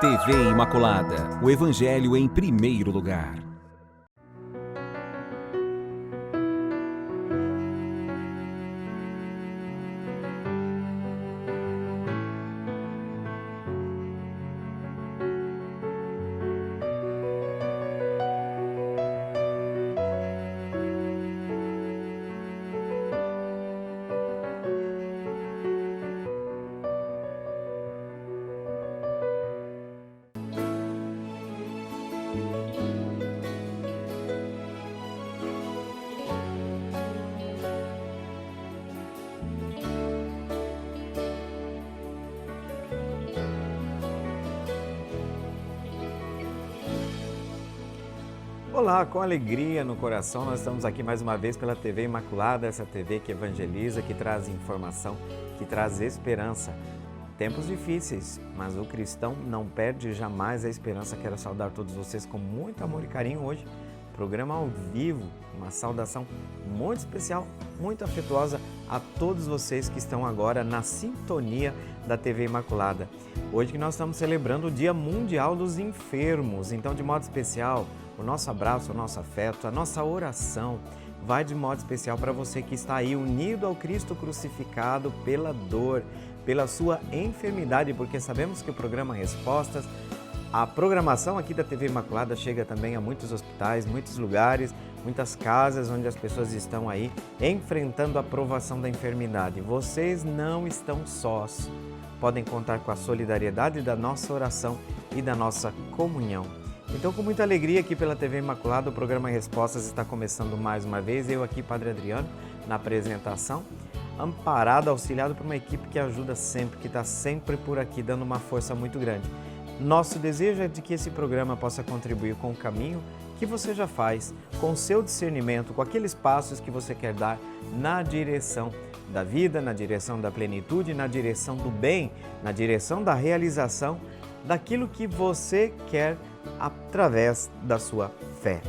TV Imaculada, o Evangelho em primeiro lugar. Olá, com alegria no coração, nós estamos aqui mais uma vez pela TV Imaculada, essa TV que evangeliza, que traz informação, que traz esperança. Tempos difíceis, mas o cristão não perde jamais a esperança. Quero saudar todos vocês com muito amor e carinho hoje. Programa ao vivo, uma saudação muito especial, muito afetuosa a todos vocês que estão agora na sintonia da TV Imaculada. Hoje que nós estamos celebrando o Dia Mundial dos Enfermos, então de modo especial, o nosso abraço, o nosso afeto, a nossa oração vai de modo especial para você que está aí unido ao Cristo crucificado pela dor, pela sua enfermidade, porque sabemos que o programa Respostas, a programação aqui da TV Imaculada chega também a muitos hospitais, muitos lugares, muitas casas onde as pessoas estão aí enfrentando a provação da enfermidade. Vocês não estão sós, podem contar com a solidariedade da nossa oração e da nossa comunhão. Então, com muita alegria aqui pela TV Imaculada, o programa Respostas está começando mais uma vez. Eu aqui, Padre Adriano, na apresentação, amparado, auxiliado por uma equipe que ajuda sempre, que está sempre por aqui, dando uma força muito grande. Nosso desejo é de que esse programa possa contribuir com o caminho que você já faz, com o seu discernimento, com aqueles passos que você quer dar na direção da vida, na direção da plenitude, na direção do bem, na direção da realização daquilo que você quer através da sua fé,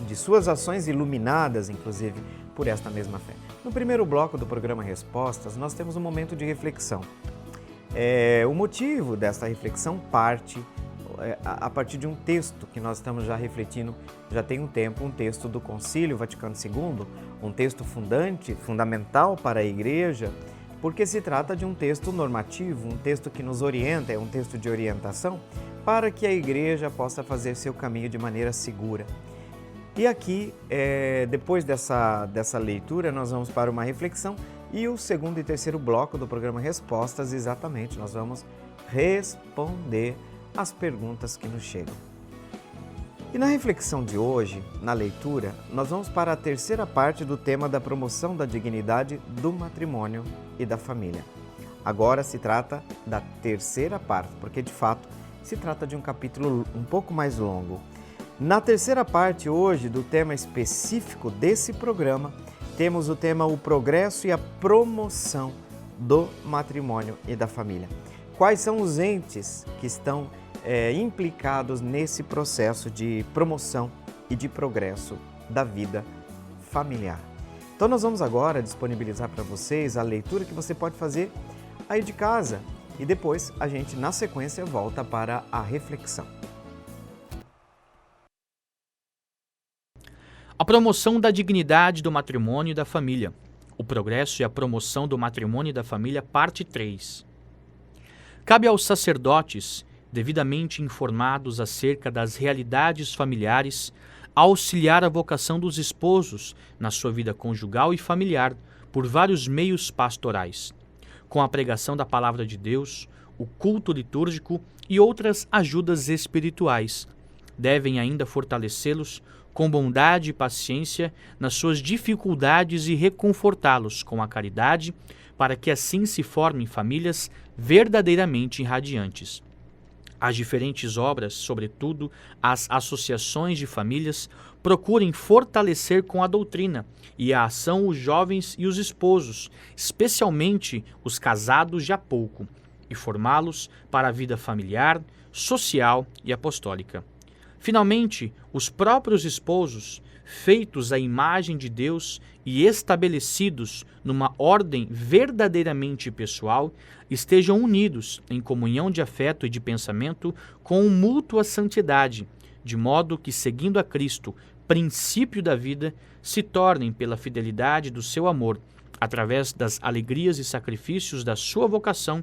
de suas ações iluminadas, inclusive, por esta mesma fé. No primeiro bloco do programa Respostas, nós temos um momento de reflexão. O motivo desta reflexão parte a partir de um texto que nós estamos já refletindo, já tem um tempo, um texto do Concílio Vaticano II, um texto fundamental para a Igreja, porque se trata de um texto normativo, um texto que nos orienta, é um texto de orientação, para que a Igreja possa fazer seu caminho de maneira segura. E aqui, depois dessa leitura, nós vamos para uma reflexão e o segundo e terceiro bloco do programa Respostas, exatamente, nós vamos responder as perguntas que nos chegam. E na reflexão de hoje, na leitura, nós vamos para a terceira parte do tema da promoção da dignidade do matrimônio e da família. Agora se trata da terceira parte, porque de fato se trata de um capítulo um pouco mais longo. Na terceira parte hoje do tema específico desse programa, temos o tema o progresso e a promoção do matrimônio e da família. Quais são os entes que estão implicados nesse processo de promoção e de progresso da vida familiar? Então nós vamos agora disponibilizar para vocês a leitura que você pode fazer aí de casa e depois a gente, na sequência, volta para a reflexão. A promoção da dignidade do matrimônio e da família. O progresso e a promoção do matrimônio e da família, parte 3. Cabe aos sacerdotes, devidamente informados acerca das realidades familiares, auxiliar a vocação dos esposos na sua vida conjugal e familiar por vários meios pastorais, com a pregação da palavra de Deus, o culto litúrgico e outras ajudas espirituais. Devem ainda fortalecê-los com bondade e paciência nas suas dificuldades e reconfortá-los com a caridade, para que assim se formem famílias verdadeiramente irradiantes. As diferentes obras, sobretudo as associações de famílias, procurem fortalecer com a doutrina e a ação os jovens e os esposos, especialmente os casados de há pouco, e formá-los para a vida familiar, social e apostólica. Finalmente, os próprios esposos, feitos à imagem de Deus e estabelecidos numa ordem verdadeiramente pessoal, estejam unidos em comunhão de afeto e de pensamento com mútua santidade, de modo que, seguindo a Cristo, princípio da vida, se tornem, pela fidelidade do seu amor, através das alegrias e sacrifícios da sua vocação,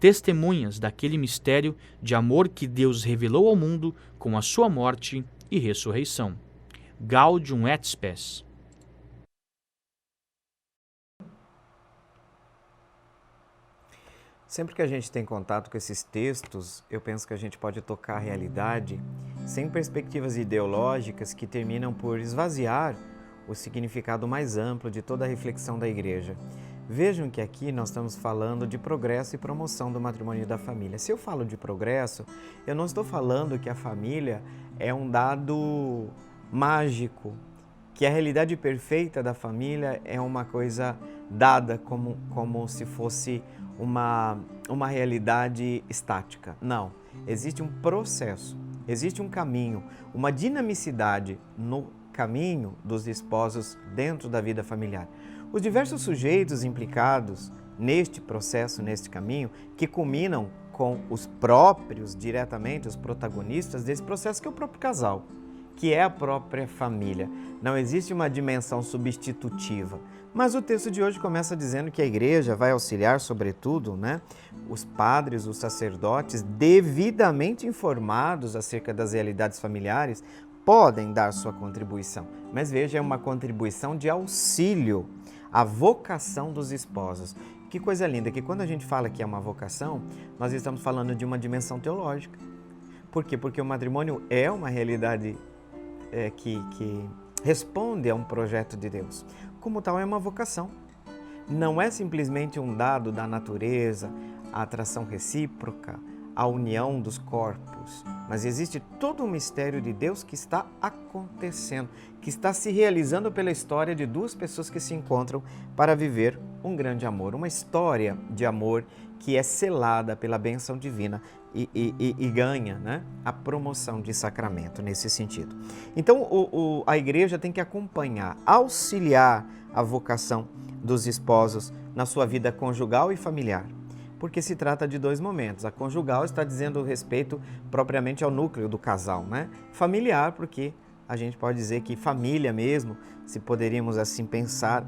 testemunhas daquele mistério de amor que Deus revelou ao mundo com a sua morte e ressurreição. Gaudium et Spes. Sempre que a gente tem contato com esses textos, eu penso que a gente pode tocar a realidade sem perspectivas ideológicas que terminam por esvaziar o significado mais amplo de toda a reflexão da Igreja. Vejam que aqui nós estamos falando de progresso e promoção do matrimônio e da família. Se eu falo de progresso, eu não estou falando que a família é um dado mágico, que a realidade perfeita da família é uma coisa dada como se fosse uma realidade estática. Não, existe um processo, existe um caminho, uma dinamicidade no caminho dos esposos dentro da vida familiar. Os diversos sujeitos implicados neste processo, neste caminho, que culminam com os próprios, diretamente, os protagonistas desse processo, que é o próprio casal, que é a própria família. Não existe uma dimensão substitutiva. Mas o texto de hoje começa dizendo que a Igreja vai auxiliar, sobretudo, os padres, os sacerdotes, devidamente informados acerca das realidades familiares, podem dar sua contribuição. Mas veja, é uma contribuição de auxílio à vocação dos esposos. Que coisa linda, que quando a gente fala que é uma vocação, nós estamos falando de uma dimensão teológica. Por quê? Porque o matrimônio é uma realidade que responde a um projeto de Deus. Como tal, é uma vocação. Não é simplesmente um dado da natureza, a atração recíproca, a união dos corpos, mas existe todo um mistério de Deus que está acontecendo, que está se realizando pela história de duas pessoas que se encontram para viver um grande amor, uma história de amor que é selada pela bênção divina e ganha a promoção de sacramento nesse sentido. Então, a Igreja tem que acompanhar, auxiliar a vocação dos esposos na sua vida conjugal e familiar, porque se trata de dois momentos. A conjugal está dizendo respeito propriamente ao núcleo do casal, Familiar, porque a gente pode dizer que família mesmo, se poderíamos assim pensar,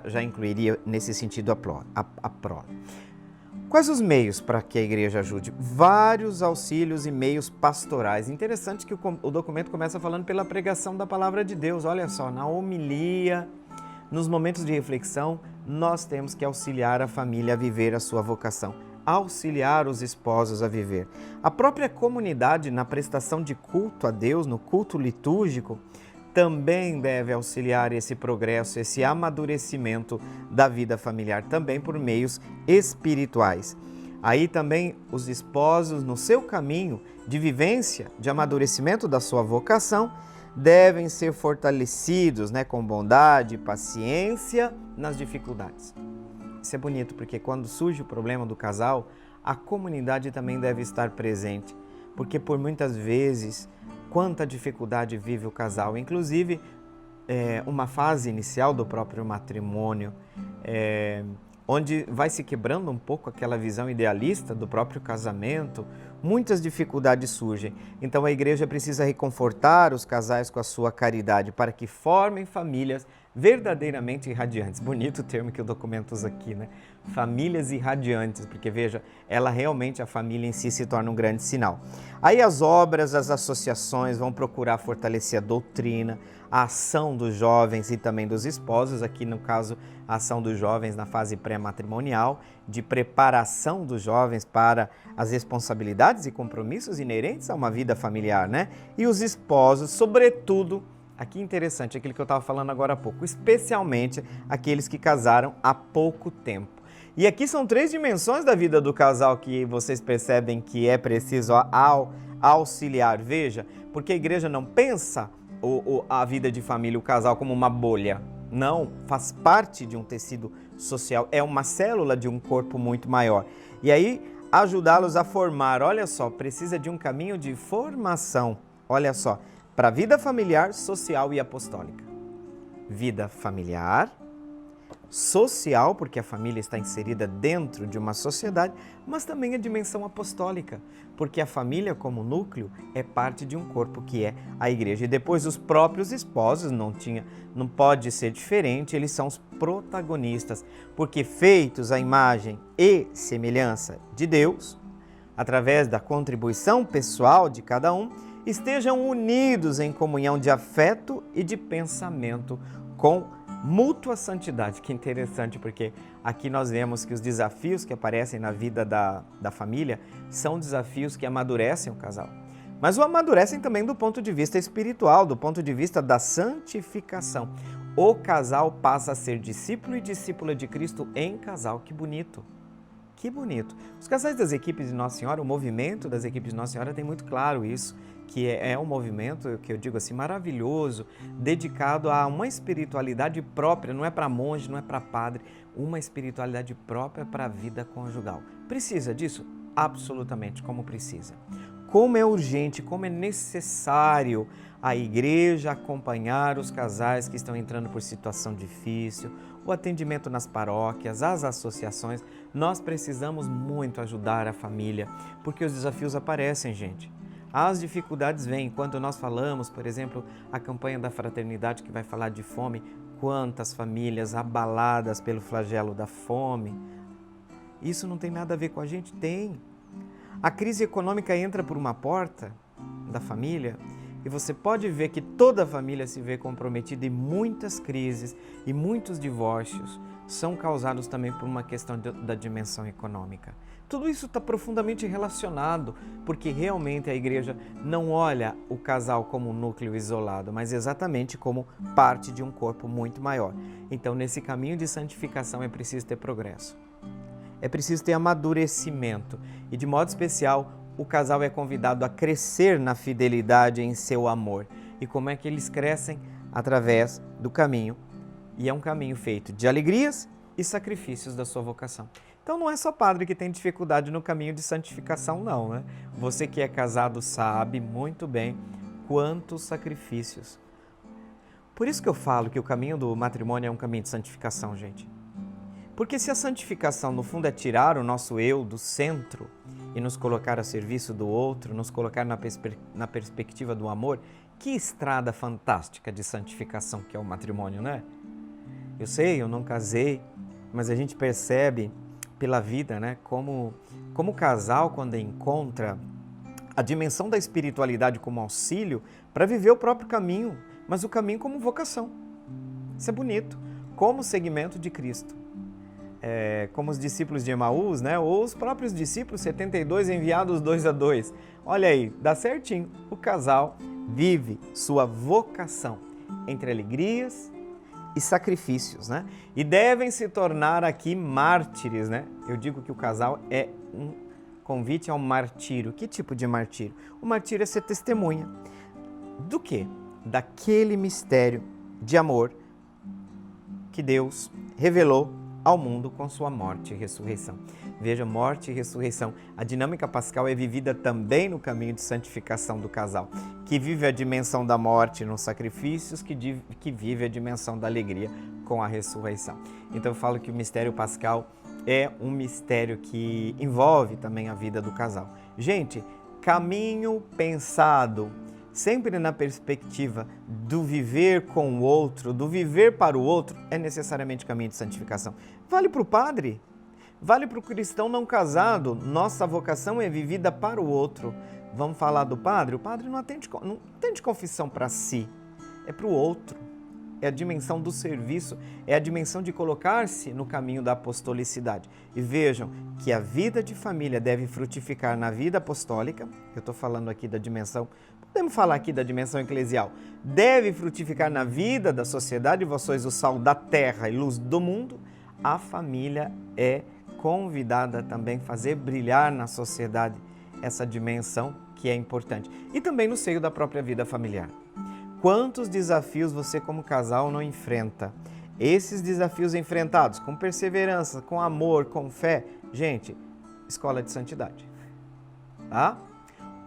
já incluiria nesse sentido a prole. Quais os meios para que a Igreja ajude? Vários auxílios e meios pastorais. Interessante que o documento começa falando pela pregação da palavra de Deus. Olha só, na homilia, nos momentos de reflexão, nós temos que auxiliar a família a viver a sua vocação, auxiliar os esposos a viver. A própria comunidade, na prestação de culto a Deus, no culto litúrgico, também deve auxiliar esse progresso, esse amadurecimento da vida familiar, também por meios espirituais. Aí também os esposos, no seu caminho de vivência, de amadurecimento da sua vocação, devem ser fortalecidos com bondade e paciência nas dificuldades. Isso é bonito, porque quando surge o problema do casal, a comunidade também deve estar presente, porque por muitas vezes, quanta dificuldade vive o casal, inclusive uma fase inicial do próprio matrimônio, onde vai se quebrando um pouco aquela visão idealista do próprio casamento, muitas dificuldades surgem. Então a Igreja precisa reconfortar os casais com a sua caridade para que formem famílias verdadeiramente irradiantes. Bonito o termo que o documento usa aqui, Famílias irradiantes, porque veja, a família em si se torna um grande sinal. Aí as obras, as associações vão procurar fortalecer a doutrina, a ação dos jovens e também dos esposos, aqui no caso a ação dos jovens na fase pré-matrimonial, de preparação dos jovens para as responsabilidades e compromissos inerentes a uma vida familiar, E os esposos, sobretudo, aqui interessante, aquilo que eu estava falando agora há pouco, especialmente aqueles que casaram há pouco tempo. E aqui são 3 dimensões da vida do casal que vocês percebem que é preciso auxiliar. Veja, porque a Igreja não pensa a vida de família, o casal, como uma bolha. Não, faz parte de um tecido social, é uma célula de um corpo muito maior. E aí, ajudá-los a formar, olha só, precisa de um caminho de formação, olha só, para a vida familiar, social e apostólica. Vida familiar, social, porque a família está inserida dentro de uma sociedade, mas também a dimensão apostólica, porque a família como núcleo é parte de um corpo que é a igreja. E depois os próprios esposos, não pode ser diferente, eles são os protagonistas, porque feitos à imagem e semelhança de Deus, através da contribuição pessoal de cada um, estejam unidos em comunhão de afeto e de pensamento com mútua santidade. Que interessante, porque aqui nós vemos que os desafios que aparecem na vida da família são desafios que amadurecem o casal. Mas o amadurecem também do ponto de vista espiritual, do ponto de vista da santificação. O casal passa a ser discípulo e discípula de Cristo em casal. Que bonito! Que bonito! Os casais das equipes de Nossa Senhora, o movimento das equipes de Nossa Senhora tem muito claro isso, que é um movimento, que eu digo assim, maravilhoso, dedicado a uma espiritualidade própria, não é para monge, não é para padre, uma espiritualidade própria para a vida conjugal. Precisa disso? Absolutamente, como precisa. Como é urgente, como é necessário a igreja acompanhar os casais que estão entrando por situação difícil, o atendimento nas paróquias, as associações. Nós precisamos muito ajudar a família, porque os desafios aparecem, gente. As dificuldades vêm. Quando nós falamos, por exemplo, a campanha da fraternidade que vai falar de fome, quantas famílias abaladas pelo flagelo da fome. Isso não tem nada a ver com a gente? Tem. A crise econômica entra por uma porta da família e você pode ver que toda a família se vê comprometida, e muitas crises e muitos divórcios são causados também por uma questão da dimensão econômica. Tudo isso está profundamente relacionado, porque realmente a igreja não olha o casal como um núcleo isolado, mas exatamente como parte de um corpo muito maior. Então, nesse caminho de santificação é preciso ter progresso. É preciso ter amadurecimento. E, de modo especial, o casal é convidado a crescer na fidelidade em seu amor. E como é que eles crescem? Através do caminho. E é um caminho feito de alegrias e sacrifícios da sua vocação. Então não é só padre que tem dificuldade no caminho de santificação, não, né? Você que é casado sabe muito bem quantos sacrifícios. Por isso que eu falo que o caminho do matrimônio é um caminho de santificação, gente. Porque se a santificação, no fundo, é tirar o nosso eu do centro e nos colocar a serviço do outro, nos colocar na perspectiva do amor, que estrada fantástica de santificação que é o matrimônio, né? Eu sei, eu não casei, mas a gente percebe pela vida, né, como o casal, quando encontra a dimensão da espiritualidade como auxílio para viver o próprio caminho, mas o caminho como vocação. Isso é bonito, como segmento de Cristo. Como os discípulos de Emaús, né, ou os próprios discípulos 72 enviados 2 a 2. Olha aí, dá certinho. O casal vive sua vocação entre alegrias e sacrifícios, né? E devem se tornar aqui mártires, né? Eu digo que o casal é um convite ao martírio. Que tipo de martírio? O martírio é ser testemunha. Do quê? Daquele mistério de amor que Deus revelou ao mundo com sua morte e ressurreição. Veja, morte e ressurreição. A dinâmica pascal é vivida também no caminho de santificação do casal, que vive a dimensão da morte nos sacrifícios, que vive a dimensão da alegria com a ressurreição. Então eu falo que o mistério pascal é um mistério que envolve também a vida do casal. Gente, caminho pensado sempre na perspectiva do viver com o outro, do viver para o outro, é necessariamente caminho de santificação. Vale para o padre, vale para o cristão não casado. Nossa vocação é vivida para o outro. Vamos falar do padre? O padre não atende confissão para si, é para o outro. É a dimensão do serviço, é a dimensão de colocar-se no caminho da apostolicidade. E vejam que a vida de família deve frutificar na vida apostólica. Eu estou falando aqui da dimensão, podemos falar aqui da dimensão eclesial. Deve frutificar na vida da sociedade, vós sois o sal da terra e luz do mundo. A família é convidada também a fazer brilhar na sociedade essa dimensão que é importante. E também no seio da própria vida familiar. Quantos desafios você como casal não enfrenta? Esses desafios enfrentados com perseverança, com amor, com fé, gente, escola de santidade, tá?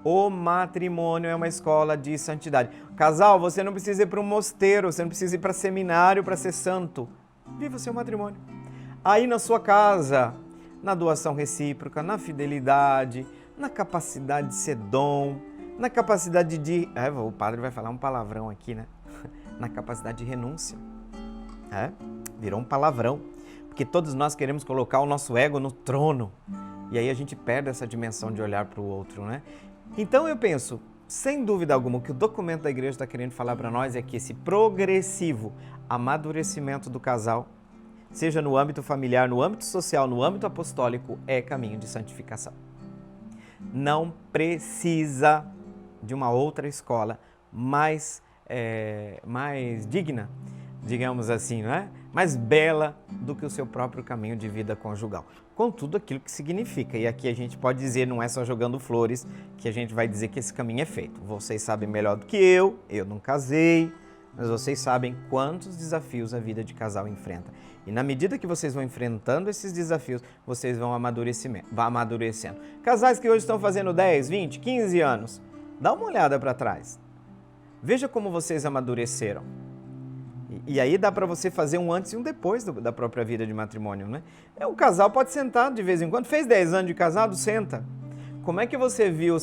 O matrimônio é uma escola de santidade. Casal, você não precisa ir para um mosteiro, você não precisa ir para seminário para ser santo. Viva o seu matrimônio. Aí na sua casa, na doação recíproca, na fidelidade, na capacidade de ser dom, na capacidade de... o padre vai falar um palavrão aqui, né? Na capacidade de renúncia. Virou um palavrão. Porque todos nós queremos colocar o nosso ego no trono. E aí a gente perde essa dimensão de olhar para o outro, né? Então eu penso, sem dúvida alguma, o que o documento da igreja está querendo falar para nós é que esse progressivo amadurecimento do casal, seja no âmbito familiar, no âmbito social, no âmbito apostólico, é caminho de santificação. Não precisa de uma outra escola mais digna, digamos assim, né? Mais bela do que o seu próprio caminho de vida conjugal. Com tudo aquilo que significa. E aqui a gente pode dizer, não é só jogando flores, que a gente vai dizer que esse caminho é feito. Vocês sabem melhor do que eu não casei, mas vocês sabem quantos desafios a vida de casal enfrenta. E na medida que vocês vão enfrentando esses desafios, vocês vão amadurecendo. Casais que hoje estão fazendo 10, 20, 15 anos, dá uma olhada para trás. Veja como vocês amadureceram. E aí dá para você fazer um antes e um depois da própria vida de matrimônio, né? O casal pode sentar de vez em quando. Fez 10 anos de casado? Senta. Como é que você viu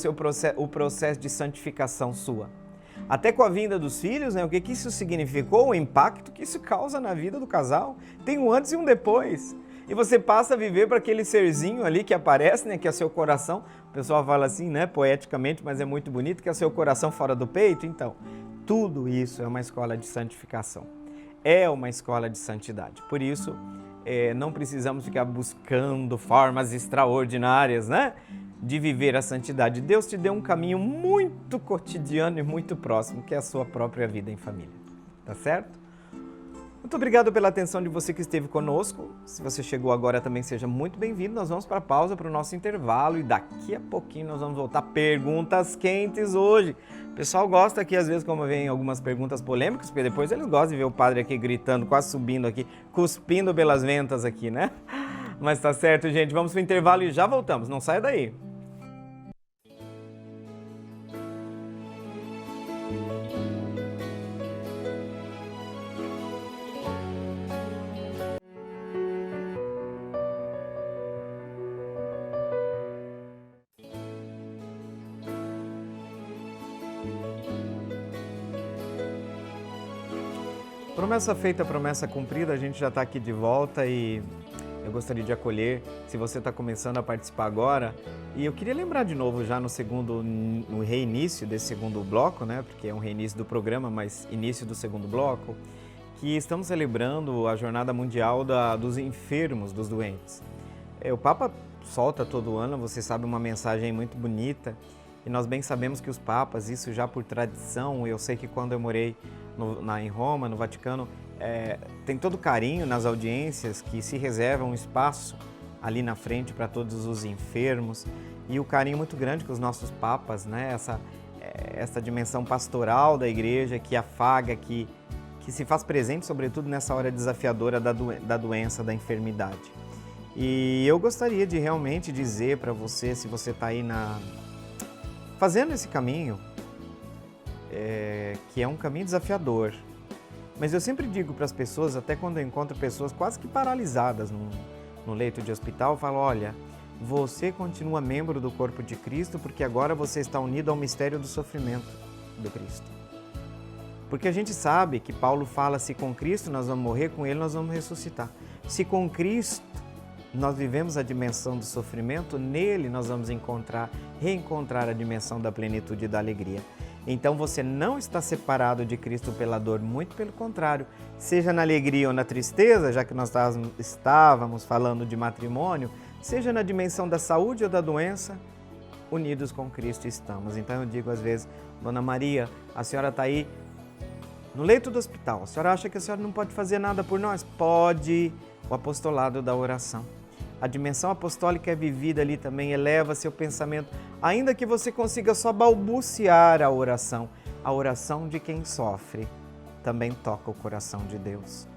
o processo de santificação sua? Até com a vinda dos filhos, né? O que isso significou, o impacto que isso causa na vida do casal. Tem um antes e um depois. E você passa a viver para aquele serzinho ali que aparece, né? Que é o seu coração. O pessoal fala assim, né? Poeticamente, mas é muito bonito, que é o seu coração fora do peito. Então, tudo isso é uma escola de santificação. É uma escola de santidade. Por isso, não precisamos ficar buscando formas extraordinárias, né? De viver a santidade. Deus te deu um caminho muito cotidiano e muito próximo, que é a sua própria vida em família. Tá certo? Muito obrigado pela atenção de você que esteve conosco. Se você chegou agora também, seja muito bem-vindo. Nós vamos para a pausa, para o nosso intervalo e daqui a pouquinho nós vamos voltar. Perguntas quentes hoje. O pessoal gosta aqui, às vezes, como vem algumas perguntas polêmicas, porque depois eles gostam de ver o padre aqui gritando, quase subindo aqui, cuspindo pelas ventas aqui, né? Mas tá certo, gente. Vamos para o intervalo e já voltamos. Não saia daí. Promessa feita, promessa cumprida, a gente já está aqui de volta e eu gostaria de acolher, se você está começando a participar agora, e eu queria lembrar de novo já no reinício desse segundo bloco, né, porque é um reinício do programa, mas início do segundo bloco, que estamos celebrando a Jornada Mundial dos Enfermos, dos Doentes. O Papa solta todo ano, você sabe, uma mensagem muito bonita, e nós bem sabemos que os papas, isso já por tradição, eu sei que quando eu morei em Roma, no Vaticano, tem todo carinho nas audiências que se reserva um espaço ali na frente para todos os enfermos e o carinho muito grande que os nossos papas, né, essa dimensão pastoral da igreja que afaga, que se faz presente sobretudo nessa hora desafiadora da doença, da enfermidade. E eu gostaria de realmente dizer para você, se você está aí fazendo esse caminho, que é um caminho desafiador. Mas eu sempre digo para as pessoas, até quando eu encontro pessoas quase que paralisadas no leito de hospital, eu falo, olha, você continua membro do corpo de Cristo porque agora você está unido ao mistério do sofrimento do Cristo. Porque a gente sabe que Paulo fala, se com Cristo nós vamos morrer, com Ele nós vamos ressuscitar. Se com Cristo nós vivemos a dimensão do sofrimento, nele nós vamos reencontrar a dimensão da plenitude e da alegria. Então você não está separado de Cristo pela dor, muito pelo contrário. Seja na alegria ou na tristeza, já que nós estávamos falando de matrimônio, seja na dimensão da saúde ou da doença, unidos com Cristo estamos. Então eu digo às vezes, Dona Maria, a senhora está aí no leito do hospital, a senhora acha que a senhora não pode fazer nada por nós? Pode. O apostolado da oração. A dimensão apostólica é vivida ali também, eleva seu pensamento, ainda que você consiga só balbuciar a oração de quem sofre, também toca o coração de Deus.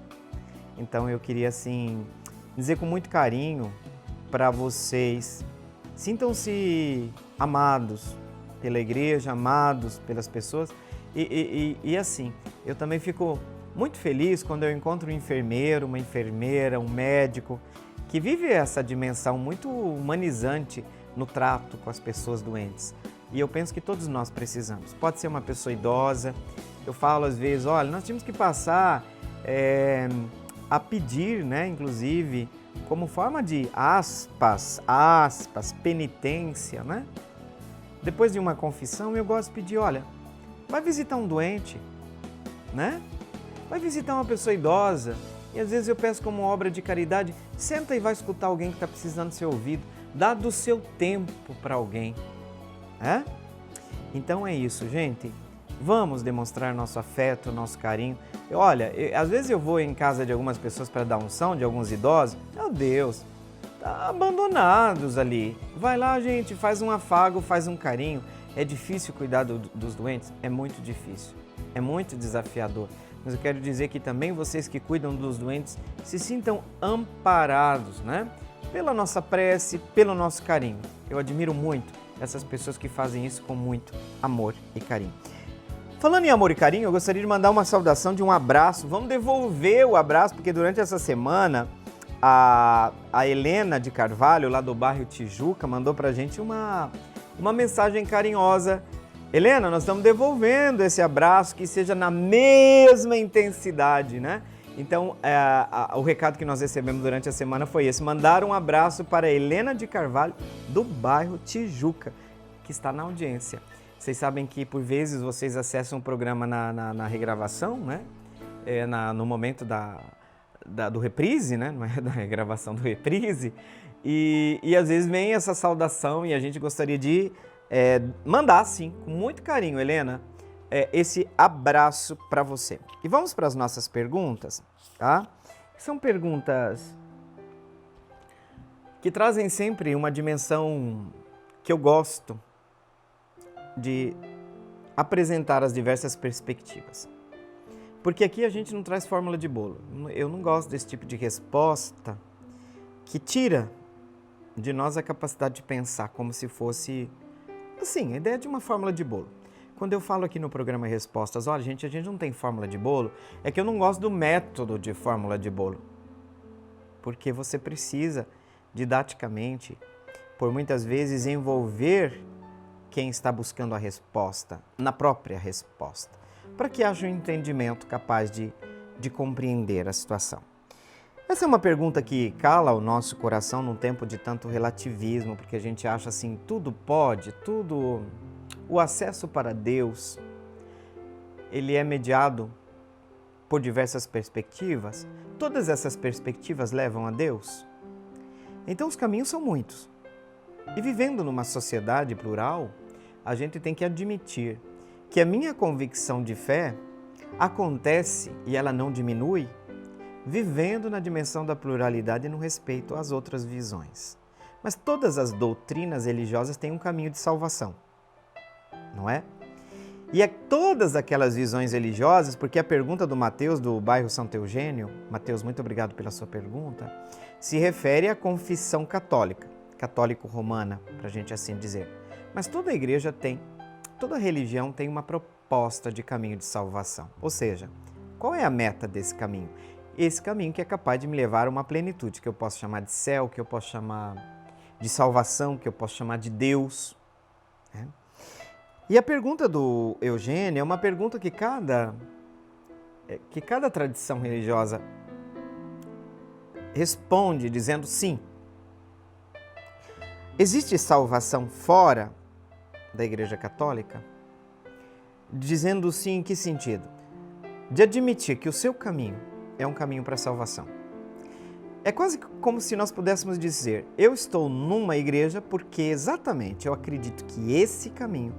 Então eu queria assim dizer com muito carinho para vocês, sintam-se amados pela igreja, amados pelas pessoas, E assim, eu também fico muito feliz quando eu encontro um enfermeiro, uma enfermeira, um médico que vive essa dimensão muito humanizante no trato com as pessoas doentes. E eu penso que todos nós precisamos. Pode ser uma pessoa idosa. Eu falo às vezes, olha, nós tínhamos que passar a pedir, né, inclusive, como forma de aspas, penitência, né? Depois de uma confissão, eu gosto de pedir, olha, vai visitar um doente, né? Vai visitar uma pessoa idosa. E às vezes eu peço como obra de caridade, senta e vai escutar alguém que está precisando ser ouvido. Dá do seu tempo para alguém. Então é isso, gente. Vamos demonstrar nosso afeto, nosso carinho. Olha, às vezes eu vou em casa de algumas pessoas para dar unção, de alguns idosos. Meu Deus, tá abandonados ali. Vai lá, gente, faz um afago, faz um carinho. É difícil cuidar dos doentes? É muito difícil. É muito desafiador. Mas eu quero dizer que também vocês que cuidam dos doentes se sintam amparados, né? Pela nossa prece, pelo nosso carinho. Eu admiro muito essas pessoas que fazem isso com muito amor e carinho. Falando em amor e carinho, eu gostaria de mandar uma saudação de um abraço. Vamos devolver o abraço, porque durante essa semana a Helena de Carvalho, lá do bairro Tijuca, mandou pra gente uma mensagem carinhosa. Helena, nós estamos devolvendo esse abraço, que seja na mesma intensidade, né? Então, o recado que nós recebemos durante a semana foi esse. Mandar um abraço para a Helena de Carvalho, do bairro Tijuca, que está na audiência. Vocês sabem que, por vezes, vocês acessam o programa na regravação, né? No momento do reprise, né? Não é da regravação, do reprise. E às vezes vem essa saudação e a gente gostaria de mandar, sim, com muito carinho, Helena, esse abraço para você. E vamos para as nossas perguntas, tá? São perguntas que trazem sempre uma dimensão que eu gosto de apresentar as diversas perspectivas. Porque aqui a gente não traz fórmula de bolo. Eu não gosto desse tipo de resposta que tira de nós a capacidade de pensar como se fosse, assim, a ideia de uma fórmula de bolo. Quando eu falo aqui no programa Respostas, olha, gente, a gente não tem fórmula de bolo, é que eu não gosto do método de fórmula de bolo. Porque você precisa, didaticamente, por muitas vezes, envolver quem está buscando a resposta, na própria resposta, para que haja um entendimento capaz de compreender a situação. Essa é uma pergunta que cala o nosso coração num tempo de tanto relativismo, porque a gente acha assim, tudo pode, tudo... O acesso para Deus, ele é mediado por diversas perspectivas. Todas essas perspectivas levam a Deus. Então os caminhos são muitos. E vivendo numa sociedade plural, a gente tem que admitir que a minha convicção de fé acontece, e ela não diminui, vivendo na dimensão da pluralidade e no respeito às outras visões. Mas todas as doutrinas religiosas têm um caminho de salvação, não é? E todas aquelas visões religiosas, porque a pergunta do Mateus, do bairro Santo Eugênio, Mateus, muito obrigado pela sua pergunta, se refere à confissão católica, católico-romana, para a gente assim dizer. Mas toda igreja tem, toda religião tem uma proposta de caminho de salvação. Ou seja, qual é a meta desse caminho? Esse caminho que é capaz de me levar a uma plenitude, que eu posso chamar de céu, que eu posso chamar de salvação, que eu posso chamar de Deus. Né? E a pergunta do Eugênio é uma pergunta que cada tradição religiosa responde dizendo sim. Existe salvação fora da Igreja Católica? Dizendo sim em que sentido? De admitir que o seu caminho é um caminho para a salvação. É quase como se nós pudéssemos dizer, eu estou numa igreja porque exatamente eu acredito que esse caminho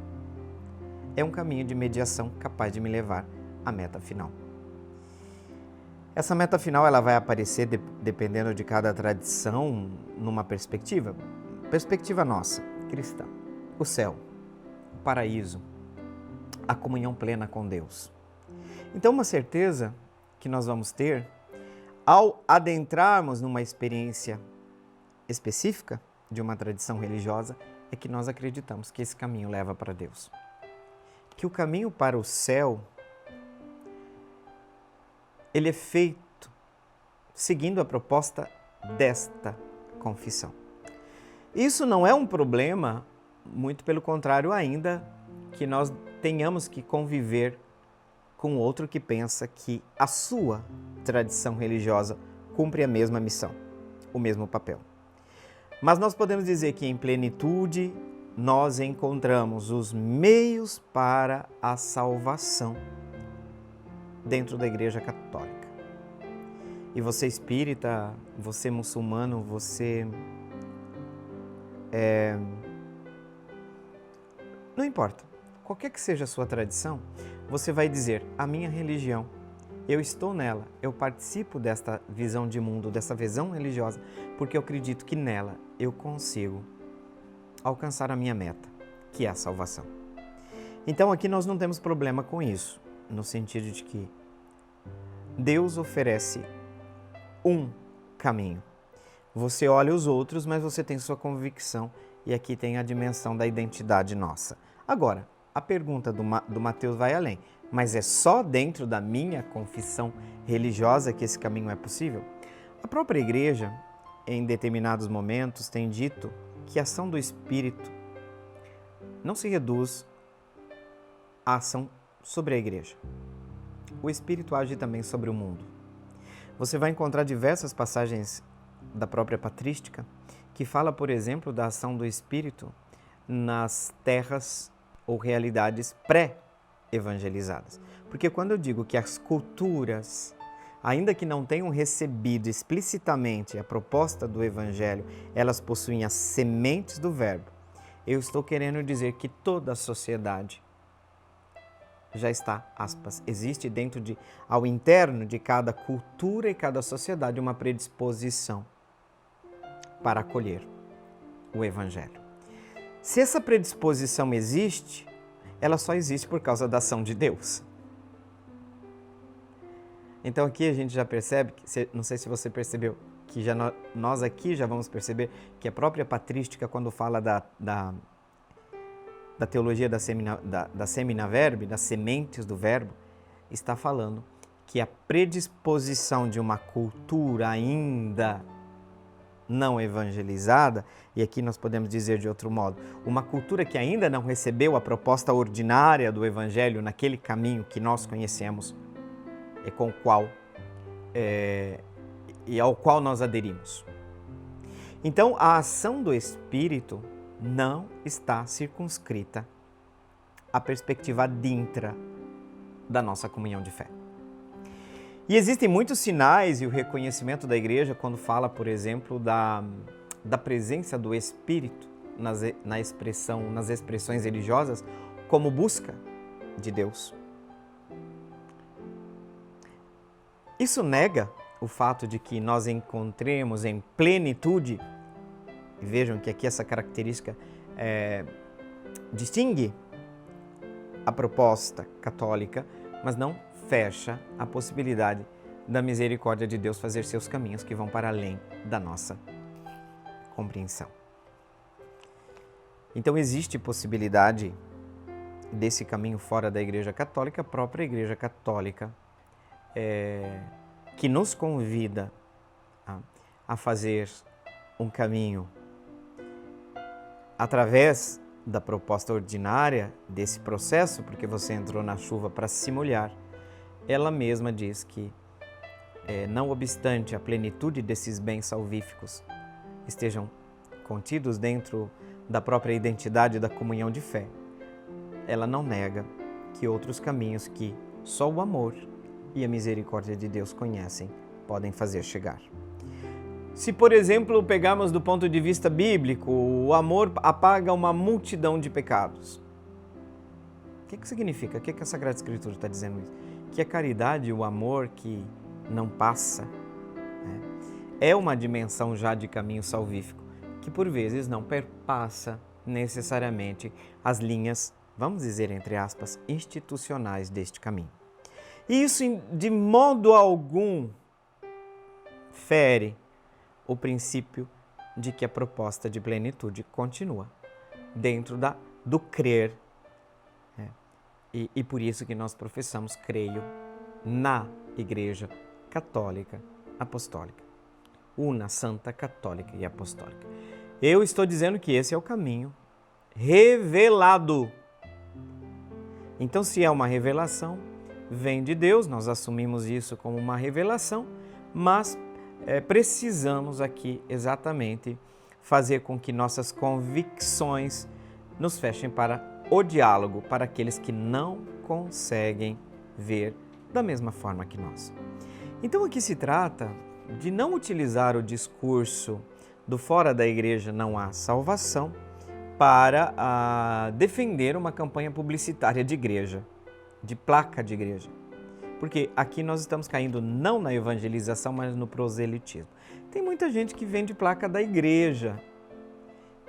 é um caminho de mediação capaz de me levar à meta final. Essa meta final ela vai aparecer dependendo de cada tradição numa perspectiva nossa, cristã. O céu, o paraíso, a comunhão plena com Deus. Então uma certeza que nós vamos ter ao adentrarmos numa experiência específica de uma tradição religiosa é que nós acreditamos que esse caminho leva para Deus. que o caminho para o céu ele é feito seguindo a proposta desta confissão. Isso não é um problema, muito pelo contrário ainda, que nós tenhamos que conviver com outro que pensa que a sua tradição religiosa cumpre a mesma missão, o mesmo papel. Mas nós podemos dizer que em plenitude nós encontramos os meios para a salvação dentro da Igreja Católica. E você espírita, você muçulmano, você não importa, qualquer que seja a sua tradição, você vai dizer, a minha religião, eu estou nela, eu participo desta visão de mundo, dessa visão religiosa, porque eu acredito que nela eu consigo alcançar a minha meta, que é a salvação. Então aqui nós não temos problema com isso, no sentido de que Deus oferece um caminho. Você olha os outros, mas você tem sua convicção e aqui tem a dimensão da identidade nossa. Agora, a pergunta do Mateus vai além. Mas é só dentro da minha confissão religiosa que esse caminho é possível? A própria Igreja, em determinados momentos, tem dito que a ação do Espírito não se reduz à ação sobre a Igreja. O Espírito age também sobre o mundo. Você vai encontrar diversas passagens da própria patrística que fala, por exemplo, da ação do Espírito nas terras ou realidades pré-evangelizadas. Porque quando eu digo que as culturas, ainda que não tenham recebido explicitamente a proposta do Evangelho, elas possuem as sementes do Verbo, eu estou querendo dizer que toda a sociedade já está, aspas, existe ao interno de cada cultura e cada sociedade uma predisposição para acolher o Evangelho. Se essa predisposição existe, ela só existe por causa da ação de Deus. Então aqui a gente já percebe, não sei se você percebeu, que nós aqui já vamos perceber que a própria patrística, quando fala da teologia da semina verbi, das sementes do verbo, está falando que a predisposição de uma cultura ainda não evangelizada, e aqui nós podemos dizer de outro modo, uma cultura que ainda não recebeu a proposta ordinária do Evangelho naquele caminho que nós conhecemos e ao qual nós aderimos. Então, a ação do Espírito não está circunscrita à perspectiva adintra da nossa comunhão de fé. E existem muitos sinais e o reconhecimento da Igreja quando fala, por exemplo, da presença do Espírito nas expressões religiosas como busca de Deus. Isso nega o fato de que nós encontremos em plenitude, e vejam que aqui essa característica distingue a proposta católica, mas não fecha a possibilidade da misericórdia de Deus fazer seus caminhos que vão para além da nossa compreensão. Então existe possibilidade desse caminho fora da Igreja Católica, a própria Igreja Católica, que nos convida a fazer um caminho através da proposta ordinária desse processo, porque você entrou na chuva para se molhar. Ela mesma diz que, não obstante a plenitude desses bens salvíficos estejam contidos dentro da própria identidade da comunhão de fé, ela não nega que outros caminhos que só o amor e a misericórdia de Deus conhecem podem fazer chegar. Se, por exemplo, pegarmos do ponto de vista bíblico, o amor apaga uma multidão de pecados. O que significa? O que a Sagrada Escritura está dizendo isso? Que a caridade, o amor que não passa, é uma dimensão já de caminho salvífico, que por vezes não perpassa necessariamente as linhas, vamos dizer entre aspas, institucionais deste caminho. E isso de modo algum fere o princípio de que a proposta de plenitude continua dentro do crer E por isso que nós professamos, creio, na Igreja Católica Apostólica. Una, Santa, Católica e Apostólica. Eu estou dizendo que esse é o caminho revelado. Então, se é uma revelação, vem de Deus, nós assumimos isso como uma revelação, mas precisamos aqui exatamente fazer com que nossas convicções nos fechem para o diálogo, para aqueles que não conseguem ver da mesma forma que nós. Então aqui se trata de não utilizar o discurso do fora da igreja não há salvação para defender uma campanha publicitária de igreja, de placa de igreja. Porque aqui nós estamos caindo não na evangelização, mas no proselitismo. Tem muita gente que vende placa da igreja,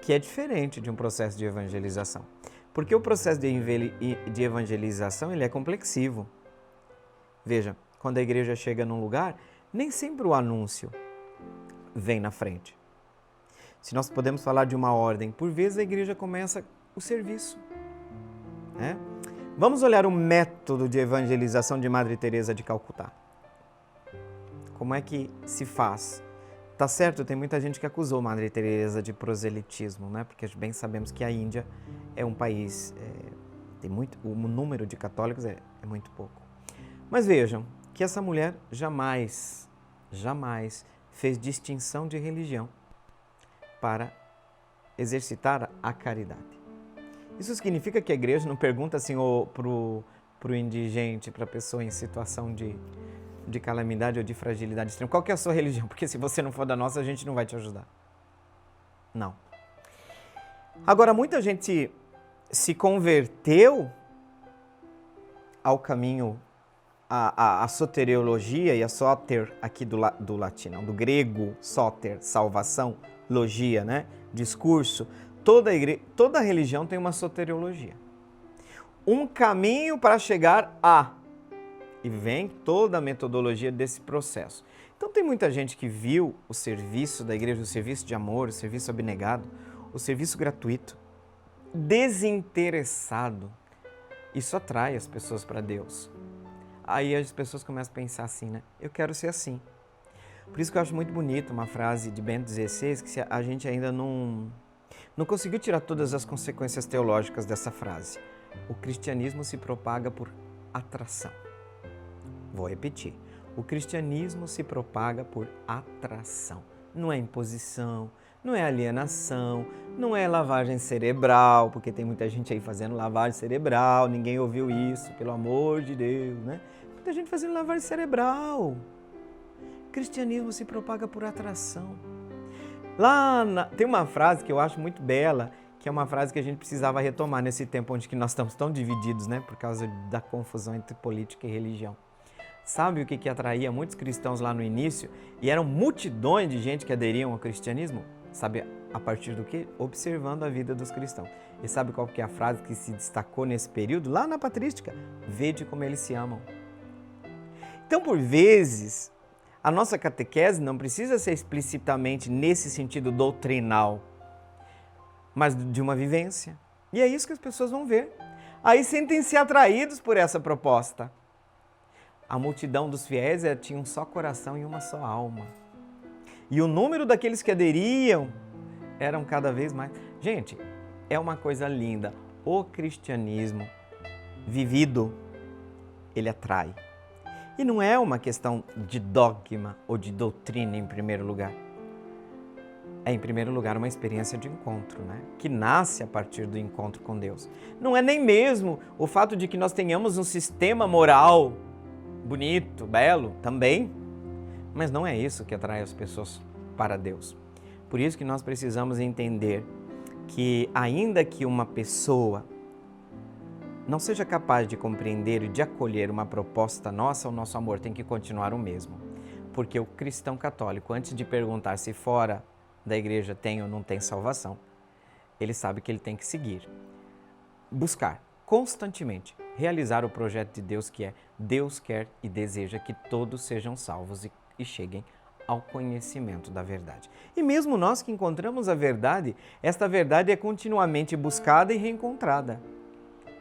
que é diferente de um processo de evangelização. Porque o processo de evangelização ele é complexivo. Veja, quando a igreja chega num lugar, nem sempre o anúncio vem na frente. Se nós podemos falar de uma ordem, por vezes a igreja começa o serviço. Né? Vamos olhar o método de evangelização de Madre Teresa de Calcutá. Como é que se faz? Tá certo, tem muita gente que acusou Madre Teresa de proselitismo, né? Porque bem sabemos que a Índia é um país, o número de católicos é muito pouco. Mas vejam que essa mulher jamais fez distinção de religião para exercitar a caridade. Isso significa que a igreja não pergunta assim para o indigente, para a pessoa em situação de calamidade ou de fragilidade extrema, qual que é a sua religião? Porque se você não for da nossa, a gente não vai te ajudar. Não. Agora, muita gente se converteu ao caminho, a soteriologia e a soter, aqui do latim, do grego, soter, salvação, logia, né? Discurso. Toda religião tem uma soteriologia. Um caminho para chegar a. E vem toda a metodologia desse processo. Então tem muita gente que viu o serviço da igreja, o serviço de amor, o serviço abnegado, o serviço gratuito, desinteressado. Isso atrai as pessoas para Deus. Aí as pessoas começam a pensar assim, né? Eu quero ser assim. Por isso que eu acho muito bonito uma frase de Bento XVI, que a gente ainda não conseguiu tirar todas as consequências teológicas dessa frase. O cristianismo se propaga por atração. Vou repetir. O cristianismo se propaga por atração. Não é imposição, não é alienação, não é lavagem cerebral, porque tem muita gente aí fazendo lavagem cerebral, ninguém ouviu isso, pelo amor de Deus, né? Muita gente fazendo lavagem cerebral. O cristianismo se propaga por atração. Tem uma frase que eu acho muito bela, que é uma frase que a gente precisava retomar nesse tempo onde que nós estamos tão divididos, né? Por causa da confusão entre política e religião. Sabe o que atraía muitos cristãos lá no início? E eram multidões de gente que aderiam ao cristianismo? Sabe a partir do quê? Observando a vida dos cristãos. E sabe qual que é a frase que se destacou nesse período? Lá na patrística. Vede como eles se amam. Então, por vezes, a nossa catequese não precisa ser explicitamente nesse sentido doutrinal, mas de uma vivência. E é isso que as pessoas vão ver. Aí sentem-se atraídos por essa proposta. A multidão dos fiéis tinha um só coração e uma só alma. E o número daqueles que aderiam eram cada vez mais. Gente, é uma coisa linda. O cristianismo vivido, ele atrai. E não é uma questão de dogma ou de doutrina em primeiro lugar. É, em primeiro lugar, uma experiência de encontro, né? Que nasce a partir do encontro com Deus. Não é nem mesmo o fato de que nós tenhamos um sistema moral bonito, belo, também, mas não é isso que atrai as pessoas para Deus. Por isso que nós precisamos entender que ainda que uma pessoa não seja capaz de compreender e de acolher uma proposta nossa, o nosso amor tem que continuar o mesmo. Porque o cristão católico, antes de perguntar se fora da igreja tem ou não tem salvação, ele sabe que ele tem que seguir, buscar constantemente realizar o projeto de Deus, que é Deus quer e deseja que todos sejam salvos e cheguem ao conhecimento da verdade. E mesmo nós que encontramos a verdade, esta verdade é continuamente buscada e reencontrada.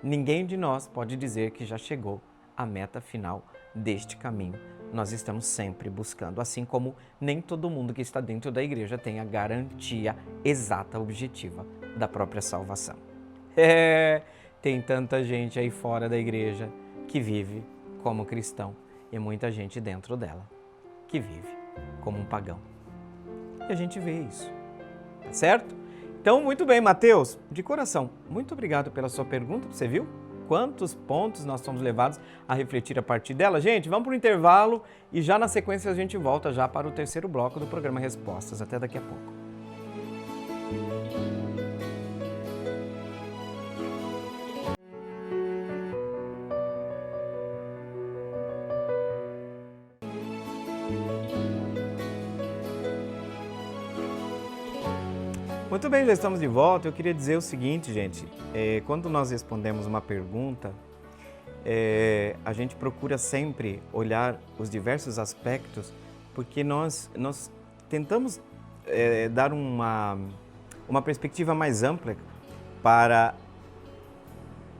ninguém de nós pode dizer que já chegou à meta final deste caminho. Nós estamos sempre buscando, assim como nem todo mundo que está dentro da igreja tem a garantia exata, objetiva da própria salvação. Tem tanta gente aí fora da igreja que vive como cristão e muita gente dentro dela que vive como um pagão. E a gente vê isso, tá certo? Então, muito bem, Mateus, de coração, muito obrigado pela sua pergunta. Você viu quantos pontos nós somos levados a refletir a partir dela? Gente, vamos para o intervalo e já na sequência a gente volta já para o terceiro bloco do programa Respostas. Até daqui a pouco. Muito bem, já estamos de volta. Eu queria dizer o seguinte, gente, quando nós respondemos uma pergunta, a gente procura sempre olhar os diversos aspectos, porque nós tentamos dar uma perspectiva mais ampla para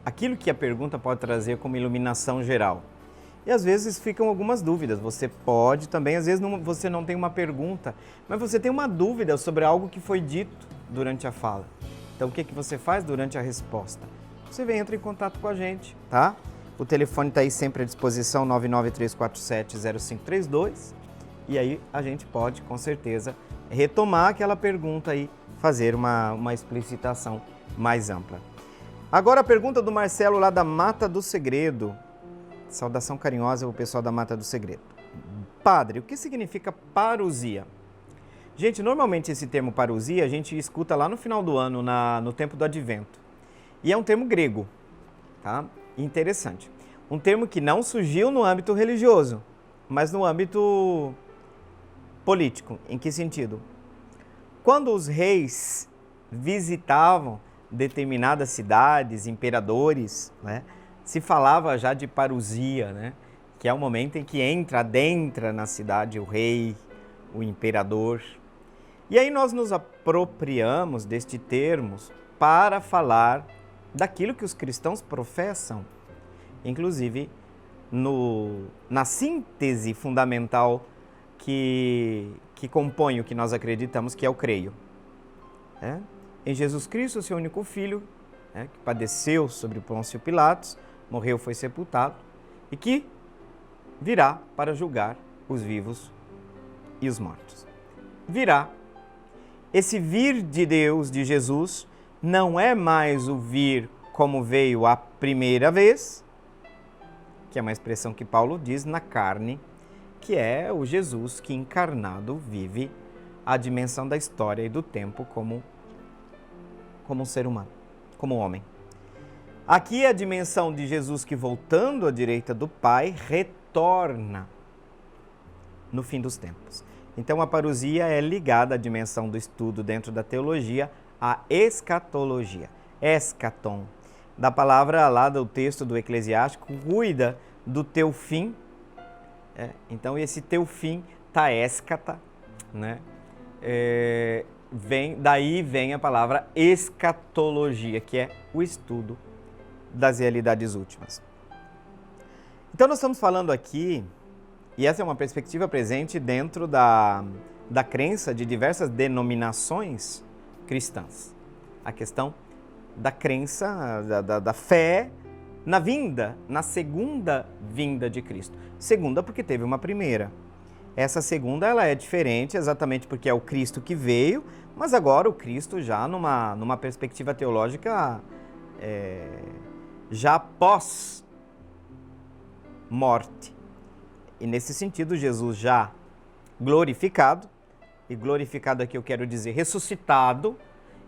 aquilo que a pergunta pode trazer como iluminação geral. E às vezes ficam algumas dúvidas. Você pode também, às vezes você não tem uma pergunta, mas você tem uma dúvida sobre algo que foi dito durante a fala. Então o que você faz durante a resposta? Você entra em contato com a gente, tá? O telefone está aí sempre à disposição, 993470532. E aí a gente pode, com certeza, retomar aquela pergunta e fazer uma explicitação mais ampla. Agora a pergunta do Marcelo lá da Mata do Segredo. Saudação carinhosa ao pessoal da Mata do Segredo. Padre, o que significa parousia? Gente, normalmente esse termo parousia a gente escuta lá no final do ano, no tempo do Advento. E é um termo grego, tá? Interessante. Um termo que não surgiu no âmbito religioso, mas no âmbito político. Em que sentido? Quando os reis visitavam determinadas cidades, imperadores, né, se falava já de parousia, né, que é o momento em que adentra na cidade o rei, o imperador. E aí nós nos apropriamos deste termo para falar daquilo que os cristãos professam, inclusive na síntese fundamental que compõe o que nós acreditamos que é o creio. Em Jesus Cristo, seu único Filho, que padeceu sobre Pôncio Pilatos, morreu, foi sepultado, e que virá para julgar os vivos e os mortos. Virá. Esse vir de Deus, de Jesus, não é mais o vir como veio a primeira vez, que é uma expressão que Paulo diz na carne, que é o Jesus que encarnado vive a dimensão da história e do tempo como um ser humano, como homem. Aqui é a dimensão de Jesus que, voltando à direita do Pai, retorna no fim dos tempos. Então a parousia é ligada à dimensão do estudo dentro da teologia, à escatologia. Escaton, da palavra lá do texto do Eclesiástico, cuida do teu fim. Então esse teu fim, tá escata, né? Daí vem a palavra escatologia, que é o estudo das realidades últimas. Então nós estamos falando aqui, e essa é uma perspectiva presente dentro da crença de diversas denominações cristãs. A questão da crença, da fé na segunda vinda de Cristo. Segunda porque teve uma primeira. Essa segunda ela é diferente exatamente porque é o Cristo que veio, mas agora o Cristo já numa perspectiva teológica já pós morte. E nesse sentido, Jesus já glorificado, e glorificado aqui eu quero dizer ressuscitado,